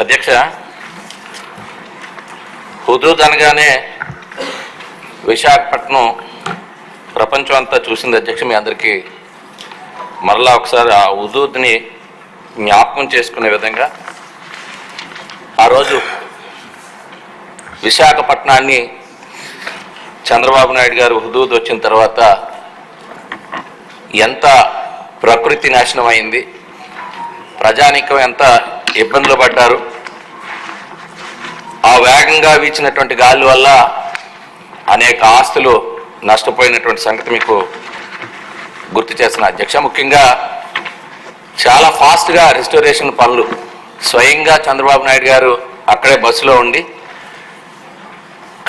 అధ్యక్ష, హుదూద్ అనగానే విశాఖపట్నం ప్రపంచం అంతా చూసింది అధ్యక్ష. మీ అందరికీ మరలా ఒకసారి ఆ హుదూద్ని జ్ఞాపకం చేసుకునే విధంగా ఆ రోజు విశాఖపట్నాన్ని చంద్రబాబు నాయుడు గారు హుదూద్ వచ్చిన తర్వాత ఎంత ప్రకృతి నాశనం అయింది, ప్రజానీకం ఎంత ఇబ్బందులు పడ్డారు, ఆ వేగంగా వీచినటువంటి గాలి వల్ల అనేక ఆస్తులు నష్టపోయినటువంటి సంగతి మీకు గుర్తు చేస్తున్న అధ్యక్ష. ముఖ్యంగా చాలా ఫాస్ట్గా రెస్టోరేషన్ పనులు స్వయంగా చంద్రబాబు నాయుడు గారు అక్కడే బస్సులో ఉండి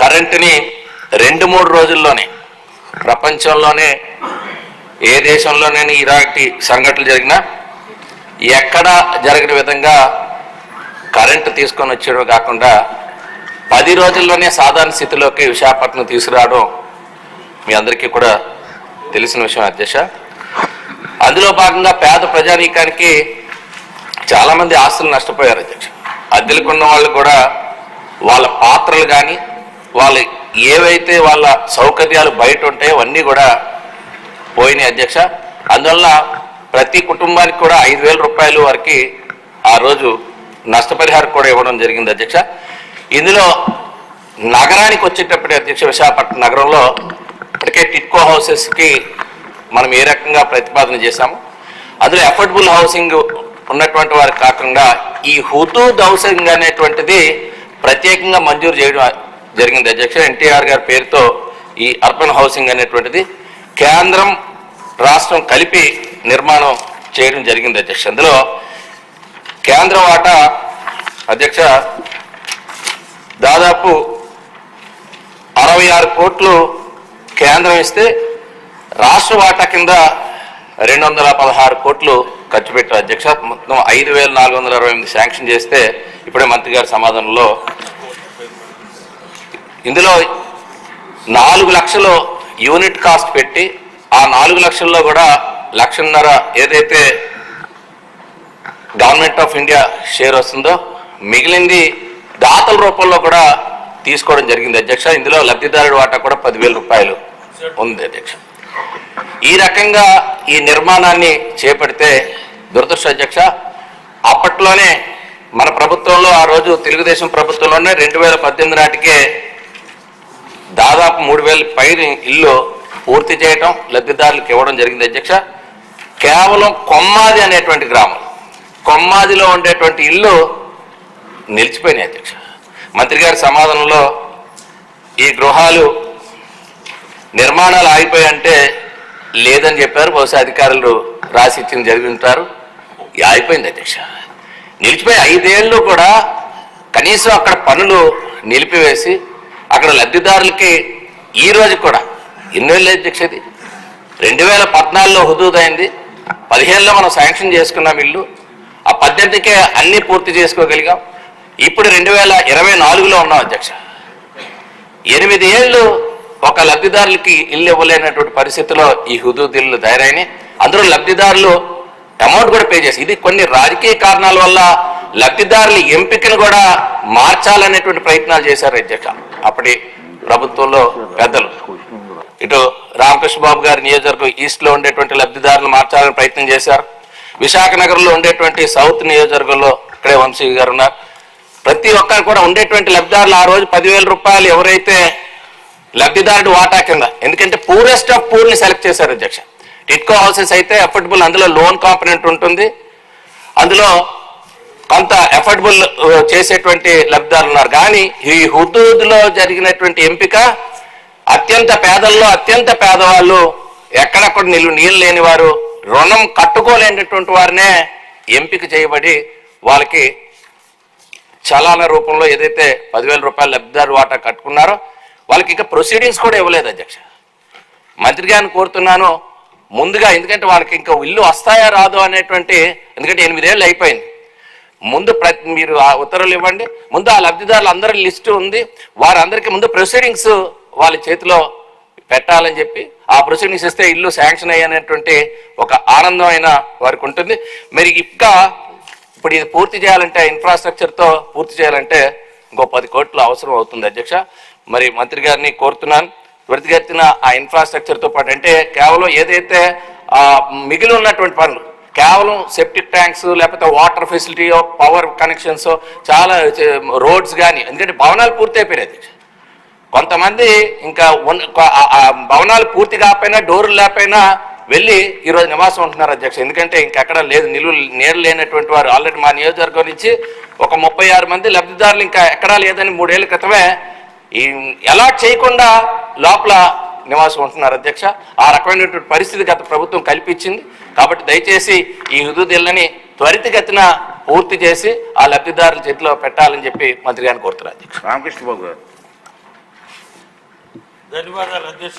కరెంటుని 2-3 రోజుల్లోనే ప్రపంచంలోనే ఏ దేశంలోనే ఇలాంటి సంఘటనలు జరిగినా ఎక్కడా జరగని విధంగా కరెంటు తీసుకొని వచ్చేయడం కాకుండా 10 రోజుల్లోనే సాధారణ స్థితిలోకి విశాఖపట్నం తీసుకురావడం మీ అందరికీ కూడా తెలిసిన విషయం అధ్యక్ష. అందులో భాగంగా పేద ప్రజానీకానికి చాలామంది ఆస్తులు నష్టపోయారు అధ్యక్ష. అద్దెలుకున్న వాళ్ళు కూడా వాళ్ళ పాత్రలు కానీ వాళ్ళ ఏవైతే వాళ్ళ సౌకర్యాలు బయట ఉంటాయో అవన్నీ కూడా పోయినాయి అధ్యక్ష. అందువల్ల ప్రతి కుటుంబానికి కూడా 5,000 రూపాయలు వరకు ఆ రోజు నష్టపరిహారం కూడా ఇవ్వడం జరిగింది అధ్యక్ష. ఇందులో నగరానికి వచ్చేటప్పుడు అధ్యక్ష, విశాఖపట్నం నగరంలో ఇప్పటికే టిట్కో హౌసెస్కి మనం ఏ రకంగా ప్రతిపాదన చేశాము, అందులో అఫోర్డబుల్ హౌసింగ్ ఉన్నటువంటి వారికి కాకుండా ఈ హుదూద్ హౌసింగ్ అనేటువంటిది ప్రత్యేకంగా మంజూరు చేయడం జరిగింది అధ్యక్ష. ఎన్టీఆర్ గారి పేరుతో ఈ అర్బన్ హౌసింగ్ అనేటువంటిది కేంద్రం రాష్ట్రం కలిపి నిర్మాణం చేయడం జరిగింది అధ్యక్ష. అందులో కేంద్ర వాటా అధ్యక్ష దాదాపు 66 కోట్లు కేంద్రం ఇస్తే రాష్ట్ర వాటా కింద 216 కోట్లు ఖర్చు పెట్టారు అధ్యక్ష. మొత్తం 5,428 శాంక్షన్ చేస్తే ఇప్పుడే మంత్రి గారి సమాధానంలో ఇందులో 4 లక్షలు యూనిట్ కాస్ట్ పెట్టి ఆ 4 లక్షల్లో కూడా 1,50,000 ఏదైతే గవర్నమెంట్ ఆఫ్ ఇండియా షేర్ వస్తుందో మిగిలింది దాతల రూపంలో కూడా తీసుకోవడం జరిగింది అధ్యక్ష. ఇందులో లబ్ధిదారుడి వాటా కూడా 10,000 రూపాయలు ఉంది అధ్యక్ష. ఈ రకంగా ఈ నిర్మాణాన్ని చేపడితే దురదృష్టం అధ్యక్ష, అప్పట్లోనే మన ప్రభుత్వంలో ఆ రోజు తెలుగుదేశం ప్రభుత్వంలోనే 2018 నాటికే దాదాపు 3,000 పైన ఇల్లు పూర్తి చేయటం లబ్ధిదారులకు ఇవ్వడం జరిగింది అధ్యక్ష. కేవలం కొమ్మాది అనేటువంటి గ్రామం, కొమ్మాదిలో ఉండేటువంటి ఇల్లు నిలిచిపోయినాయి అధ్యక్ష. మంత్రి గారి సమాధానంలో ఈ గృహాలు నిర్మాణాలు ఆగిపోయాయంటే లేదని చెప్పారు. బహుశా అధికారులు రాసి ఇచ్చిన జరిగి ఉంటారు. ఆగిపోయింది అధ్యక్ష. నిలిచిపోయి 5 ఏళ్ళు కూడా కనీసం అక్కడ పనులు నిలిపివేసి అక్కడ లబ్ధిదారులకి ఈ రోజు కూడా ఎన్నేళ్ళు అధ్యక్ష, ఇది 2014లో హుదూద్ అయింది, 15లో మనం శాంక్షన్ చేసుకున్నాం ఇల్లు, ఆ 18కే అన్నీ పూర్తి చేసుకోగలిగాం. ఇప్పుడు 2024లో ఉన్నాం అధ్యక్ష. 8 ఏళ్ళు ఒక లబ్ధిదారులకి ఇల్లు ఇవ్వలేనటువంటి పరిస్థితిలో ఈ హుదూద్ ఇల్లు తయారైనాయి. అందులో లబ్ధిదారులు అమౌంట్ కూడా పే చేసి, ఇది కొన్ని రాజకీయ కారణాల వల్ల లబ్ధిదారుల ఎంపికను కూడా మార్చాలనేటువంటి ప్రయత్నాలు చేశారు అధ్యక్ష అప్పటి ప్రభుత్వంలో పెద్దలు. ఇటు రామకృష్ణ బాబు గారి నియోజకవర్గం ఈస్ట్లో ఉండేటువంటి లబ్ధిదారులు మార్చాలని ప్రయత్నం చేశారు. విశాఖ నగరంలో ఉండేటువంటి సౌత్ నియోజకవర్గంలో ఇక్కడే వంశీ గారు ఉన్నారు. ప్రతి ఒక్కరు కూడా ఉండేటువంటి లబ్ధిదారులు ఆ రోజు 10,000 రూపాయలు ఎవరైతే లబ్ధిదారుడు వాటా కింద, ఎందుకంటే పూరెస్ట్ ఆఫ్ పూర్ని సెలెక్ట్ చేశారు అధ్యక్ష. టిట్కో హౌసెస్ అయితే అఫోర్డబుల్, అందులో లోన్ కాంపనెంట్ ఉంటుంది, అందులో కొంత ఎఫర్డబుల్ చేసేటువంటి లబ్ధిదారులు ఉన్నారు. కానీ ఈ హుదూద్లో జరిగినటువంటి ఎంపిక అత్యంత పేదల్లో అత్యంత పేదవాళ్ళు, ఎక్కడక్కడ నీళ్ళు లేని వారు, రుణం కట్టుకోలేనటువంటి వారినే ఎంపిక చేయబడి వాళ్ళకి చలాన రూపంలో ఏదైతే 10,000 రూపాయలు లబ్ధిదారు వాటా కట్టుకున్నారో వాళ్ళకి ఇంకా ప్రొసీడింగ్స్ కూడా ఇవ్వలేదు అధ్యక్ష. మంత్రి గారిని కోరుతున్నాను ముందుగా, ఎందుకంటే వాళ్ళకి ఇంకా ఇల్లు వస్తాయా రాదో అనేటువంటి, ఎందుకంటే 8 ఏళ్ళు అయిపోయింది, ముందు మీరు ఆ ఉత్తర్వులు ఇవ్వండి. ముందు ఆ లబ్ధిదారులు అందరి లిస్టు ఉంది, వారందరికీ ముందు ప్రొసీడింగ్స్ వాళ్ళ చేతిలో పెట్టాలని చెప్పి ఆ ప్రొసీడింగ్స్ ఇస్తే ఇల్లు శాంక్షన్ అయ్యనేటువంటి ఒక ఆనందమైన వారికి ఉంటుంది. మరి ఇంకా ఇప్పుడు ఇది పూర్తి చేయాలంటే ఇన్ఫ్రాస్ట్రక్చర్తో పూర్తి చేయాలంటే ఇంకో 10 కోట్లు అవసరం అవుతుంది అధ్యక్ష. మరి మంత్రి గారిని కోరుతున్నాను త్వరితగతిన ఆ ఇన్ఫ్రాస్ట్రక్చర్తో పాటు అంటే కేవలం ఏదైతే మిగిలి ఉన్నటువంటి పనులు కేవలం సెప్టిక్ ట్యాంక్స్ లేకపోతే వాటర్ ఫెసిలిటీ పవర్ కనెక్షన్స్ చాలా రోడ్స్ కానీ ఎందుకంటే భవనాలు పూర్తి అయిపోయాయి అధ్యక్ష. కొంతమంది ఇంకా భవనాలు పూర్తి కాకపోయినా డోర్లు లేకపోయినా వెళ్ళి ఈరోజు నివాసం ఉంటున్నారు అధ్యక్ష. ఎందుకంటే ఇంకెక్కడ లేదు నీరు లేనటువంటి వారు ఆల్రెడీ మా నియోజకవర్గం నుంచి ఒక 36 మంది లబ్ధిదారులు ఇంకా ఎక్కడా లేదని 3 ఏళ్ల క్రితమే అలాట్ చేయకుండా లోపల నివాసం ఉంటున్నారు అధ్యక్ష. ఆ రకమైనటువంటి పరిస్థితి గత ప్రభుత్వం కల్పించింది. కాబట్టి దయచేసి ఈ హుదూదులని త్వరితగతిన పూర్తి చేసి ఆ లబ్ధిదారుల చేతిలో పెట్టాలని చెప్పి మంత్రి గారిని కోరుతున్నారు అధ్యక్ష. రామకృష్ణ బాబు గారు. ధన్యవాదాలు అధ్యక్ష.